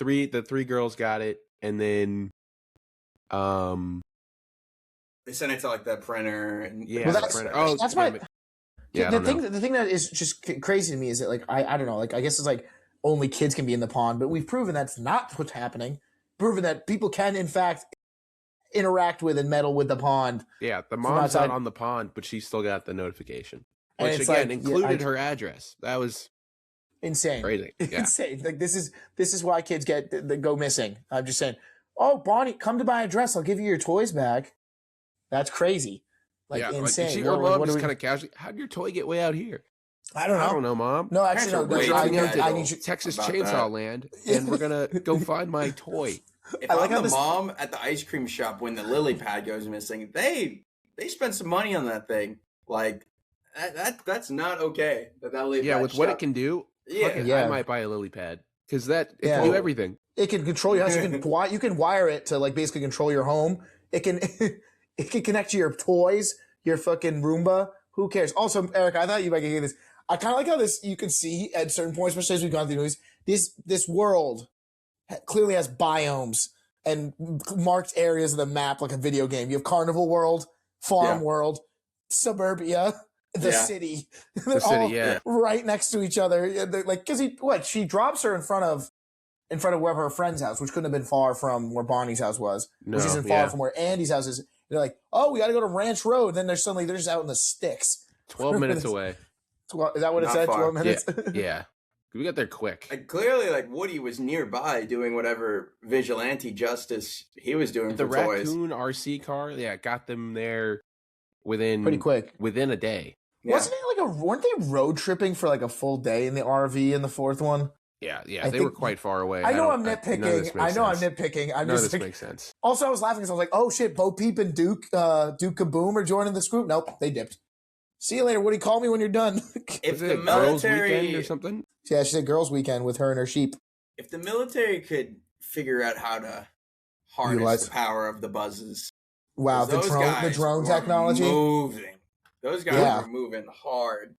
three girls got it, and then, They sent it to like the printer. And yeah, Well, the that's- printer. Oh, that's my- damn it. Yeah, I the don't thing know. the thing that is just crazy to me is that like I don't know, like I guess it's like only kids can be in the pond, but we've proven that's not what's happening. Proven that people can in fact interact with and meddle with the pond. Yeah, the From mom's outside. not on the pond, but she still got the notification, And which it's again like, included yeah, her address. That was Insane. crazy. Yeah. Insane. Like this is why kids they go missing. I'm just saying, "Oh, Bonnie, come to my address. I'll give you your toys back." That's crazy. Like yeah, insane. Like, What- her what mom do just we- kind of casually, how'd your toy get way out here? I don't know. I don't know, Mom. No, actually, no. Parents are way I, too need, I casual. need you. Texas About Chainsaw that. Land, and we're gonna go find my toy. If I like I'm how the this- mom at the ice cream shop when the lily pad goes missing, they spend some money on that thing. Like that's not okay. That lily Yeah, pad with what it shop- can do, Yeah. fuck it, Yeah. I might buy a lily pad because it Yeah. can do everything. It can control your house. You can wire it to like basically control your home. It can it can connect to your toys, your fucking Roomba. Who cares? Also, Eric, I thought you might get this. I kind of like how this you can see at certain points, especially as we've gone through movies. This world clearly has biomes and marked areas of the map like a video game. You have Carnival World, Farm Yeah. World, Suburbia, the Yeah. city. They're city, all yeah. right next to each other. Yeah, they're like, because she drops her in front of wherever her friend's house, which couldn't have been far from where Bonnie's house was, No, which isn't far from where Andy's house is. They're like, oh, we got to go to Ranch Road. Then they're just out in the sticks. 12 minutes away. Is that what it Not said? far. 12 minutes? Yeah, we got there quick. Like clearly, like Woody was nearby doing whatever vigilante justice he was doing The for toys. raccoon RC car, yeah, got them there within Pretty quick. within a day. Yeah. Wasn't it weren't they road tripping for like a full day in the RV in the fourth one? Yeah, I they were think- quite far away. I know I'm none of this nitpicking. makes I know I'm sense. nitpicking. I'm None of just this like, makes sense. also I was laughing because I was like, oh shit, Bo Peep and Duke Kaboom are joining this group. Nope, they dipped. See you later, Woody. Call me when you're done. If Was the it girls' military, weekend or something? Yeah, she said girls' weekend with her and her sheep. if the military could figure out how to harness Utilize- the power of the buzzes, Wow, 'cause the those drone guys drone were technology. moving. Those guys Yeah. were moving hard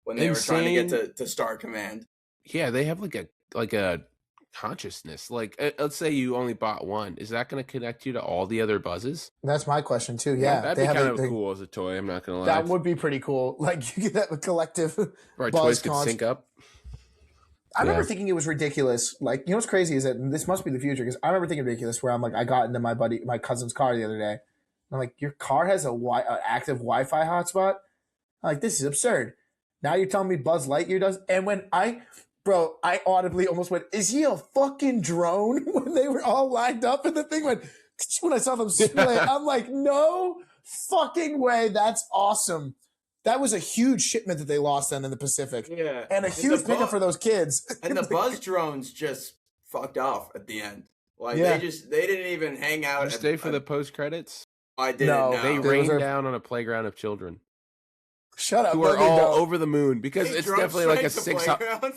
when they were trying to get to Star Command. Yeah, they have like a consciousness? Like, let's say you only bought one. Is that going to connect you to all the other buzzes? That's my question too. Yeah, That'd be kind of cool as a toy. I'm not going to lie. That would be pretty cool. Like you could have a collective Our buzz toys could sync up. I remember thinking it was ridiculous. Like, you know what's crazy is that this must be the future, because I remember thinking ridiculous where I'm like, I got into my cousin's car the other day. I'm like, your car has an active Wi-Fi hotspot? I'm like, this is absurd. Now you're telling me Buzz Lightyear does? And when I audibly almost went, is he a fucking drone? When they were all lined up and the thing went, when I saw them split, I'm like, no fucking way. That's awesome. That was a huge shipment that they lost then in the Pacific. Yeah. And a huge pickup for those kids. And the Buzz drones just fucked off at the end. Like they didn't even hang out. Did you stay for the post credits? I didn't know. They rained down on a playground of children. Shut up. Who are all over the moon because it's definitely like a 600.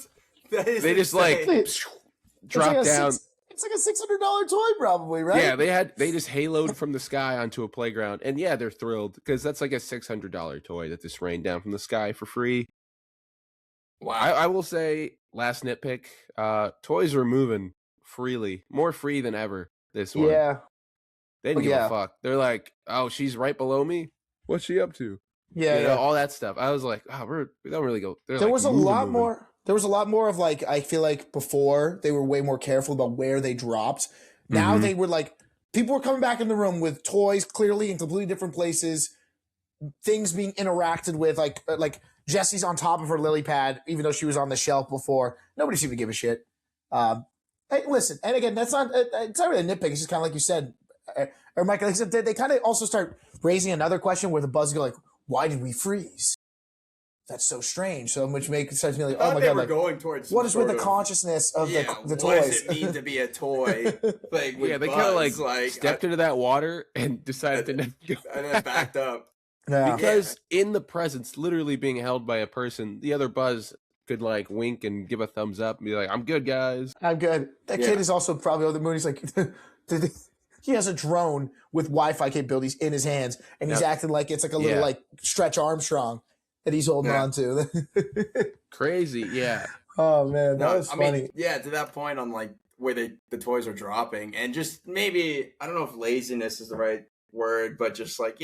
They just like drop down. It's like a $600 toy, probably, right? Yeah, they just haloed from the sky onto a playground, and yeah, they're thrilled because that's like a $600 toy that just rained down from the sky for free. Wow. I will say, last nitpick, toys were moving freely, more free than ever. This one, yeah, they didn't give a fuck. They're like, oh, she's right below me. What's she up to? Yeah, you know, all that stuff. I was like, oh, we don't really go. There was a lot more. There was a lot more of like, I feel like before they were way more careful about where they dropped. Now they were like, people were coming back in the room with toys clearly in completely different places, things being interacted with, like Jessie's on top of her lily pad, even though she was on the shelf before. Nobody seemed to give a shit. Hey, listen, and again, it's not really a nitpick. It's just kind of like you said, or Michael, they kind of also start raising another question where the buzz go like, why did we freeze? That's so strange. So, which starts me like, oh my god, like, going towards what is with the consciousness of the toys? What does it mean to be a toy? Like, yeah, they kind of like stepped into that water and decided to never go. And then backed up. Yeah. Because in the presence, literally being held by a person, the other Buzz could like wink and give a thumbs up and be like, "I'm good, guys. I'm good." That kid is also probably on the moon. He's like, he has a drone with Wi-Fi capabilities in his hands, and he's acting like it's like a little like Stretch Armstrong that he's holding on to. Crazy, yeah. Oh man, that was funny. Mean, to that point on like where the toys are dropping, and just maybe I don't know if laziness is the right word, but just like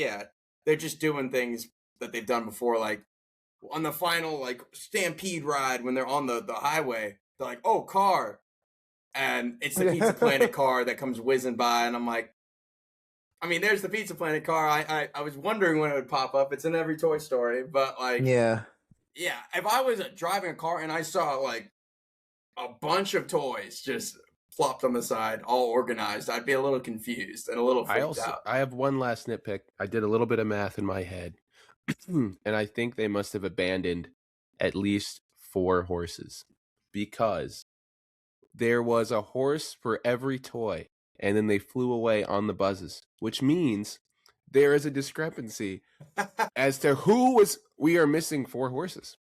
they're just doing things that they've done before, like on the final like Stampede ride when they're on the highway, they're like, oh, car, and it's the Pizza Planet car that comes whizzing by, and I'm like, I mean, there's the Pizza Planet car. I was wondering when it would pop up. It's in every Toy Story, but like, yeah. If I was driving a car and I saw like a bunch of toys just plopped on the side, all organized, I'd be a little confused and a little freaked out. I have one last nitpick. I did a little bit of math in my head, and I think they must have abandoned at least 4 horses because there was a horse for every toy. And then they flew away on the buzzes, which means there is a discrepancy as to we are missing 4 horses.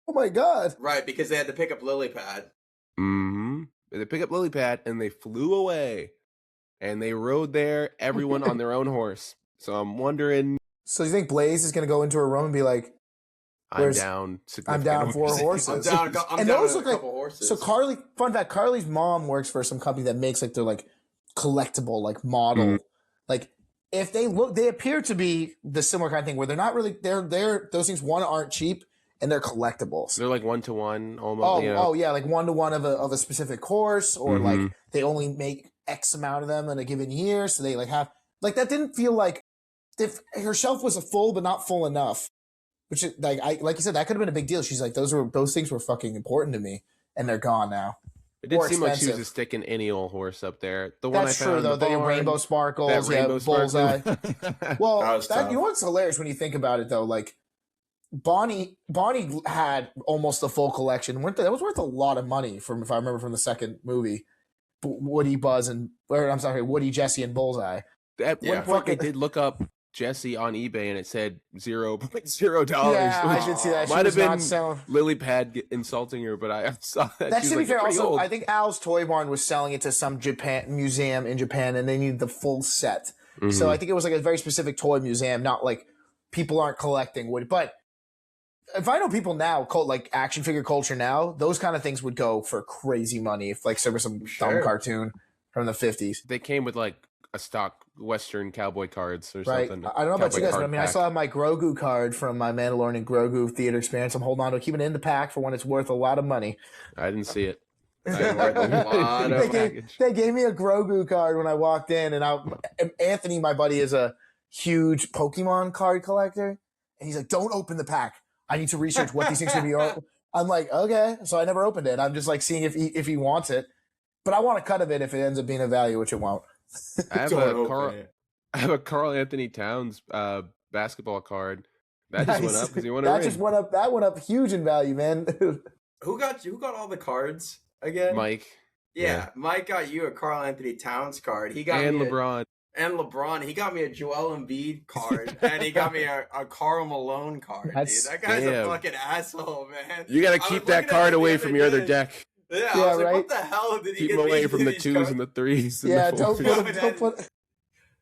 Oh my god. Right, because they had to pick up Lily Pad. Mm-hmm. They pick up Lily Pad and they flew away. And they rode there, everyone on their own horse. So I'm wondering. So you think Blaze is going to go into a room and be like, I'm down 4 horses. I'm and down those a look like couple horses. So Carly, fun fact, Carly's mom works for some company that makes like their like collectible like model. Like if they appear to be the similar kind of thing where they're not really they're those things aren't cheap and they're collectibles. They're like 1-to-1 almost. Oh yeah, like 1-to-1 of a specific course, or like they only make X amount of them in a given year, so they like have like that didn't feel like if her shelf was full but not full enough. Which is like you said, that could have been a big deal. She's like, those things were fucking important to me, and they're gone now. It did seem like she was just sticking any old horse up there. The one That's I found true, though. The rainbow sparkles, bullseye. Well, you know what's hilarious when you think about it, though? Like, Bonnie had almost the full collection. That was worth a lot of money, if I remember from the second movie. Woody, Jessie, and Bullseye. At one point, I did look up Jessie on eBay and it said $0.0. Yeah, I did see that. Might have been Lily Pad insulting her, but I saw that. That should be fair. Also, old. I think Al's Toy Barn was selling it to some museum in Japan, and they needed the full set. So I think it was like a very specific toy museum, not like people aren't collecting wood. But if I know people now, like action figure culture now, those kind of things would go for crazy money if like there was some Sure. dumb cartoon from the 50s. They came with like a stock Western cowboy cards or Right. something. I don't know about you Cowboy guys, but I card mean, I pack. still have my Grogu card from my Mandalorian Grogu theater experience. I'm holding on to it, keeping it in the pack for when it's worth a lot of money. I didn't see it. They're worth a lot they, of they gave me a Grogu card when I walked in, and Anthony, my buddy, is a huge Pokemon card collector, and he's like, "Don't open the pack. I need to research what these things are going to be." I'm like, "Okay," so I never opened it. I'm just like seeing if he wants it, but I want a cut of it if it ends up being of value, which it won't. I have Don't a open Carl. it. I have a Carl Anthony Towns basketball card that just went Nice. up because he won a That ring. just went up. That went up huge in value, man. Who got all the cards again? Mike Yeah, Mike got you a Carl Anthony Towns card. He got and me LeBron. and LeBron. He got me a Joel Embiid card, and he got me a Karl Malone card. That's- Dude, that guy's damn. a fucking asshole, man. You got I to was keep that looking at card it the away other from your other day. deck. Yeah, Yeah, I was like, right? what the hell did he Keep get them away me from the these twos cards? and the threes. And Yeah, the don't fours. put, don't put.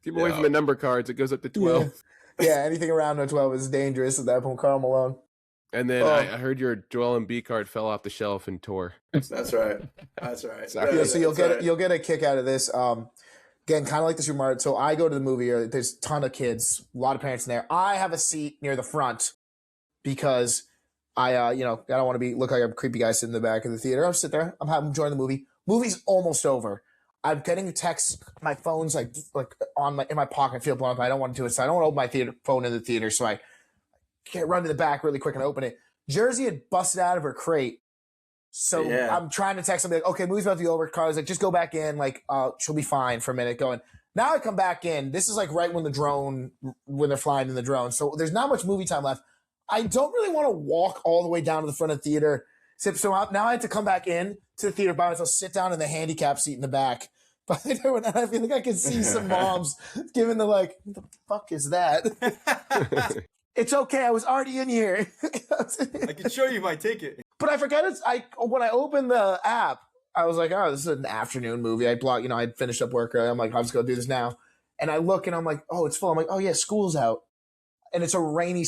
Keep them away from No. the number cards. It goes up to 12. Yeah, anything around a 12 is dangerous at that point. Karl Malone. And then Oh. I heard your Joel Embiid card fell off the shelf and tore. That's right. That's right. Sorry. Yeah, so That's right. you'll get a kick out of this. Again, kind of like the Super Mario. So I go to the movie. There's a ton of kids, a lot of parents in there. I have a seat near the front because I I don't want to look like I'm a creepy guy sitting in the back of the theater. I'm sitting there. I'm enjoying the movie. Movie's almost over. I'm getting a text. My phone's like in my pocket. I feel blown up. I don't want to do it. So I don't want to open my phone in the theater. So I run to the back really quick and open it. Jersey had busted out of her crate. So Yeah. I'm trying to text somebody like, okay, movie's about to be over. Carly's like, just go back in. Like, she'll be fine for a minute. Going. Now I come back in. This is like right when they're flying in the drone. So there's not much movie time left. I don't really want to walk all the way down to the front of the theater. So now I have to come back in to the theater by myself, sit down in the handicap seat in the back. But I feel like I can see some moms giving the like, what the fuck is that? It's okay. I was already in here. I can show you my ticket. But I forget when I opened the app, I was like, oh, this is an afternoon movie. I'd finished up work early. I'm like, I'll just go do this now. And I look and I'm like, oh, it's full. I'm like, oh yeah, school's out. And it's a rainy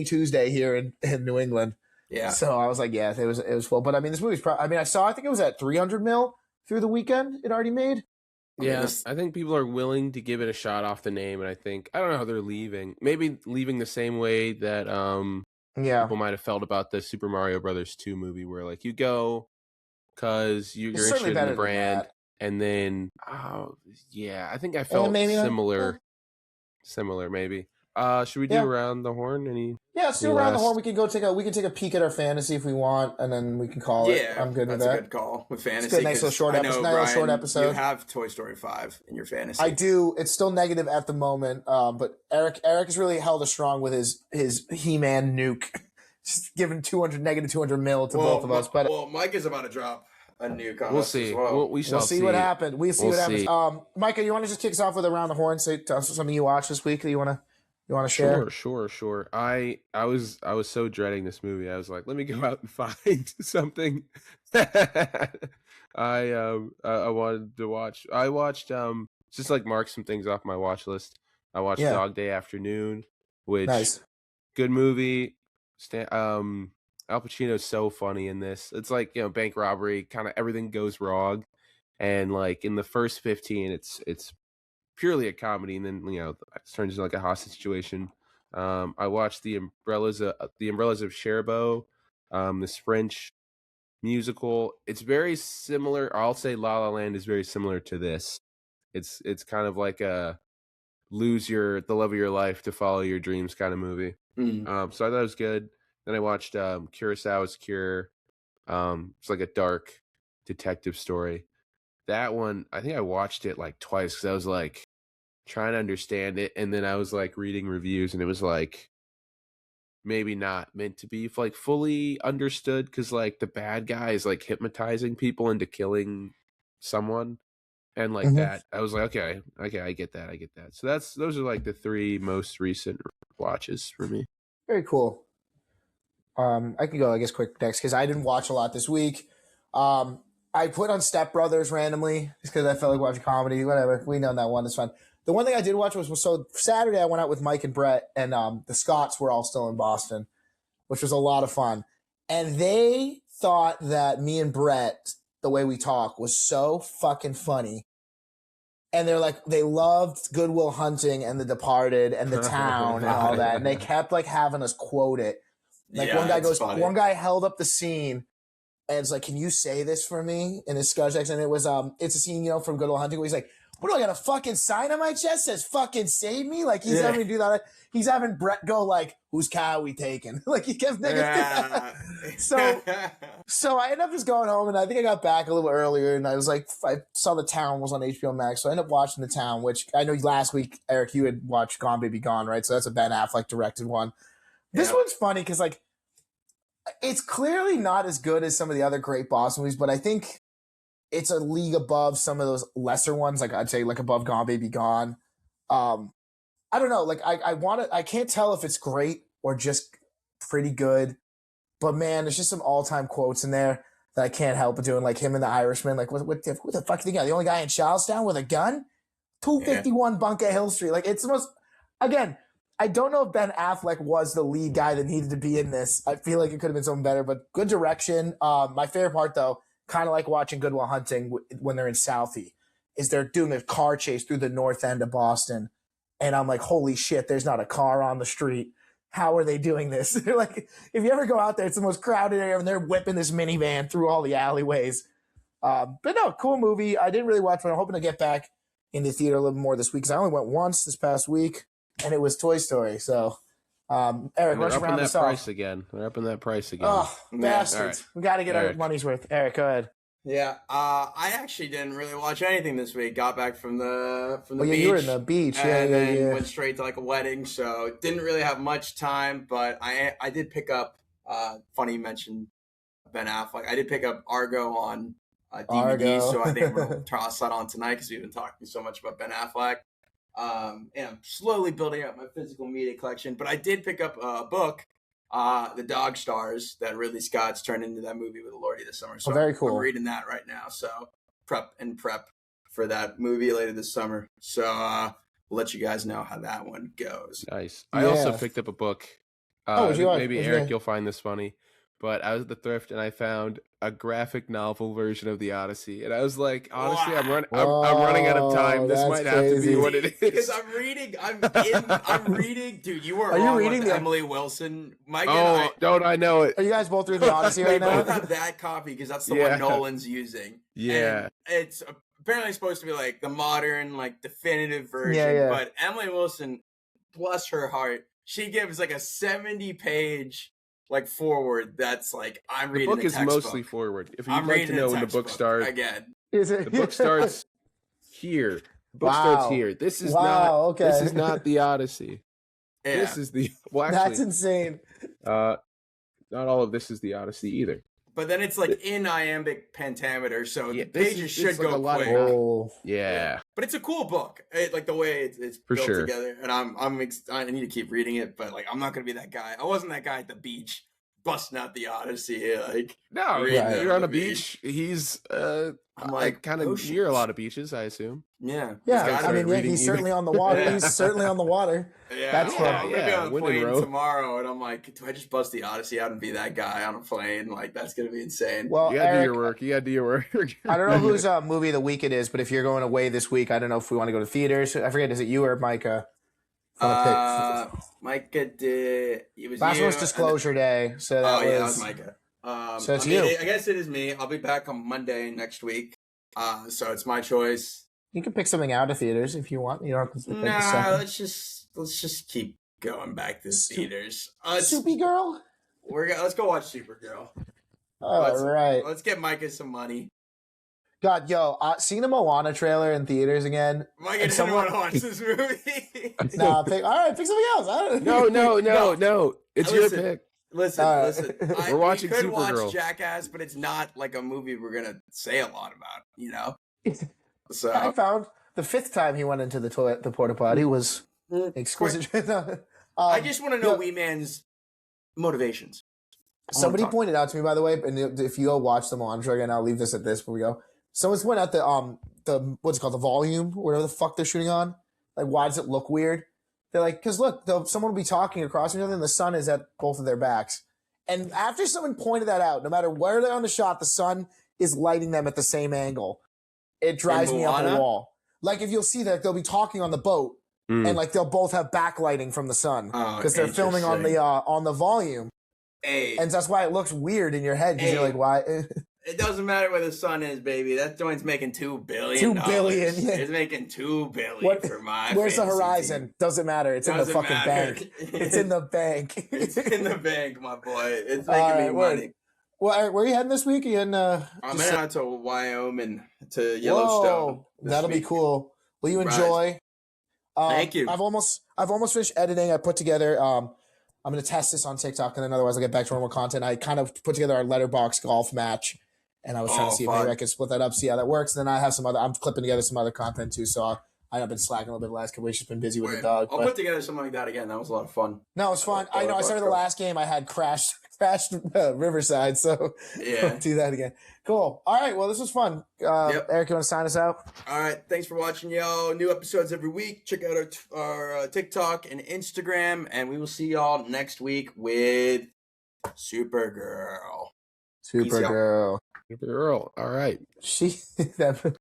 Tuesday here in New England. Yeah. So I was like, yeah, it was full. But I mean, this movie's I think it was at 300 mil through the weekend it already made. Yeah, This- I think people are willing to give it a shot off the name, and I don't know how they're leaving. Maybe leaving the same way that Yeah. people might have felt about the Super Mario Brothers 2 movie, where like you go because you're It's certainly interested in better the than brand, that. and then I think I felt maybe not. similar maybe. Should we do Yeah. around the horn? Yeah, let's do Any around the last- horn. We can take a peek at our fantasy if we want, and then we can call it. Yeah, I'm good with that's that. a good call with fantasy. good, nice little 'cause short I episode- know, nice little short Brian, episode. You have Toy Story 5 in your fantasy. I do. It's still negative at the moment, but Eric has really held us strong with his He-Man nuke, just giving negative 200 mil to both of us. But Mike is about to drop a new comment. We'll see. As well. We shall we'll see what happens. We'll see We'll what happens. see. Micah, you want to just kick us off with around the horn? Say tell us something you watched this week that you want to share. Sure. I was so dreading this movie. I was like, let me go out and find something. I wanted to watch. I watched just like mark some things off my watch list. I watched Yeah. Dog Day Afternoon, which Nice. good movie. Al Pacino's so funny in this. It's like, bank robbery, kind of everything goes wrong, and like in the first 15, it's purely a comedy, and then it turns into like a hostage situation. I watched the Umbrellas of Cherbourg, this French musical. It's very similar. I'll say La La Land is very similar to this. It's kind of like a lose the love of your life to follow your dreams kind of movie. Mm. So I thought it was good. Then I watched Kurosawa's Cure. It's like a dark detective story. That one, I think I watched it like twice because I was like trying to understand it, and then I was like reading reviews, and it was like maybe not meant to be like fully understood because like the bad guy is like hypnotizing people into killing someone, and like Mhm. that. I was like, okay, I get that. So those are like the three most recent watches for me. Very cool. I can go, I guess, quick next because I didn't watch a lot this week. I put on Step Brothers randomly just because I felt like watching comedy. Whatever, we know that one. It's fun. The one thing I did watch was so Saturday I went out with Mike and Brett, and the Scotts were all still in Boston. which was a lot of fun. And they thought that me and Brett, the way we talk, was so fucking funny. And they're like, they loved Good Will Hunting and The Departed and The Town and all that. And they kept like having us quote it. Like Yeah, one guy it's goes, funny. one guy held up the scene and it's like, can you say this for me in his Scottish accent? It was, it's a scene, you know, from Good Will Hunting where he's like, what do I got a fucking sign on my chest says fucking save me? Like he's having to do that. He's having Brett go like, whose cow we taking? Like he kept Yeah. So I ended up just going home and I think I got back a little earlier and I was like, I saw The Town was on HBO Max. So I ended up watching The Town, which I know last week, Eric, you had watched Gone Baby Gone, right? So that's a Ben Affleck directed one. This one's funny because like, it's clearly not as good as some of the other great Boston movies, but I think it's a league above some of those lesser ones. Like I'd say like above Gone Baby Gone. I don't know. Like I can't tell if it's great or just pretty good, but man, there's just some all-time quotes in there that I can't help but doing, like him and the Irishman. Like who the fuck do you think? The only guy in Charlestown with a gun? 251 Bunker Hill Street. Like it's the most, again, I don't know if Ben Affleck was the lead guy that needed to be in this. I feel like it could have been something better, but good direction. My favorite part though, kind of like watching Good Will Hunting when they're in Southie, is they're doing a car chase through the north end of Boston. And I'm like, holy shit, there's not a car on the street. How are they doing this? They're like, if you ever go out there, it's the most crowded area and they're whipping this minivan through all the alleyways. But no, cool movie. I didn't really watch it. I'm hoping to get back in the theater a little more this week because I only went once this past week and it was Toy Story. So, Eric, They're what's upping around that this off? price again. They're upping that price again. Oh, bastards. All right. We got to get our Eric. money's worth. Eric, go ahead. Yeah, I actually didn't really watch anything this week. Got back from the Oh, yeah, beach. you were in the beach. Yeah, and then yeah. went straight to like a wedding, so didn't really have much time. But I did pick up. Funny you mentioned Ben Affleck. I did pick up Argo on DVD, Argo. so I think I'm gonna toss that on tonight because we've been talking so much about Ben Affleck. And I'm slowly building up my physical media collection. But I did pick up a book, The Dog Stars, that Ridley Scott's turned into that movie with Lordy this summer. So very cool. I'm reading that right now. So prep for that movie later this summer. So we'll let you guys know how that one goes. Nice. I also Yeah. picked up a book. what'd you like? Maybe What'd you Eric, get? you'll find this funny. But I was at the thrift and I found a graphic novel version of the Odyssey, and I was like, honestly, I'm running out of time. This That's might have to crazy. be what it Because is. I'm reading, dude. You weren't Are you wrong reading with the- Emily Wilson. Mike Oh, and don't I know it? Are you guys both reading the Odyssey we right now? both have that copy because that's the Yeah. one Nolan's using. Yeah. And it's apparently supposed to be like the modern, like definitive version. Yeah. But Emily Wilson, bless her heart, she gives like a 70-page like forward. That's like I'm The reading. book the is textbook. mostly forward. If you'd I'm like reading to know when the book textbook starts, again. Is it? the book starts here. The book Wow. starts here. This is Wow, not. okay. This is not the Odyssey. Yeah. This is the. Well, That's actually, insane. not all of this is the Odyssey either. But then it's like in iambic pentameter, so Yeah, the this pages is- should it's like go a lot of quick. Oh, Yeah. But it's a cool book, like the way it's For built sure. together. And I need to keep reading it, but like I'm not gonna be that guy. I wasn't that guy at the beach busting out the Odyssey. Like No, Reading it you're on on the a beach. He's I'm like kind of oceans. near a lot of beaches, I assume. Yeah, yeah. He's gotta I mean, be yeah, reading he's either. certainly on the water. Yeah. He's certainly on the water. Yeah, That's I'm fun. gonna be on a Wind and plane row. tomorrow, and I'm like, do I just bust the Odyssey out and be that guy on a plane? Like that's gonna be insane. Well, You gotta do Eric, your work. You gotta do your work. I don't know whose movie of the week it is, but if you're going away this week, I don't know if we want to go to theaters. I forget, is it you or Micah? Micah did. It was Last you, one was and Disclosure Day, so then- that that was. was Micah. So it's I mean, you. I guess it is me. I'll be back on Monday next week. So it's my choice. You can pick something out of theaters if you want. You don't have to pick the Nah, second. let's just keep going back to Su- theaters. Soupy Girl. Let's go watch Supergirl. All right. Let's get Micah some money. God, yo, seeing the Moana trailer in theaters again. Micah And didn't someone- want to watch this movie. Nah, pick. All right, pick something else. I don't. No. It's your Listen. pick. Listen. We're watching we could watch Supergirl. Jackass, but it's not like a movie we're gonna say a lot about, you know. So I found the fifth time he went into the toilet, the porta potty was exquisite. I just want to know yeah. Wee Man's motivations. Somebody talk. pointed out to me, by the way, and if you go watch the Moana trailer again, I'll leave this at this before we go. Someone's pointed out the what's it called, the volume, whatever the fuck they're shooting on. Like, why does it look weird? They're like, because look, someone will be talking across each other, and the sun is at both of their backs. And after someone pointed that out, no matter where they're on the shot, the sun is lighting them at the same angle. It drives me up the Moana? wall. Like if you'll see that they'll be talking on the boat, and like they'll both have backlighting from the sun Oh, because they're filming on the volume, Hey, and that's why it looks weird in your head because you're Hey. like, why? it doesn't matter where the sun is, baby. That joint's making $2 billion. $2 billion, yeah. It's making $2 billion What- for my. Where's the fantasy horizon? team. Doesn't matter. It's in the Doesn't fucking matter. bank. It's in the bank. It's in the bank, my boy. It's All making me right, word. money. Well, where are you heading this week? Are you in? I'm just- heading out to Wyoming, to Yellowstone. Whoa, this that'll be week. cool. Will you Right. enjoy? Thank you. I've almost finished editing. I put together. I'm gonna test this on TikTok, and then otherwise I'll get back to normal content. I kind of put together our letterbox golf match, and I was trying Oh, to see if fun. maybe I could split that up, see how that works. And then I have some other. I'm clipping together some other content too. So I've been slacking a little bit the last couple weeks. Just been busy with the dog. I'll But put together something like that again. That was a lot of fun. no, it's fun. I know. I started the last game. I had crashed Riverside, so Yeah. do that again. Cool. All right. Well, this was fun. Yep. Eric, you want to sign us out? All right. Thanks for watching, y'all. New episodes every week. Check out our TikTok and Instagram, and we will see y'all next week with Supergirl. Peace out. Supergirl. Girl. All right. She that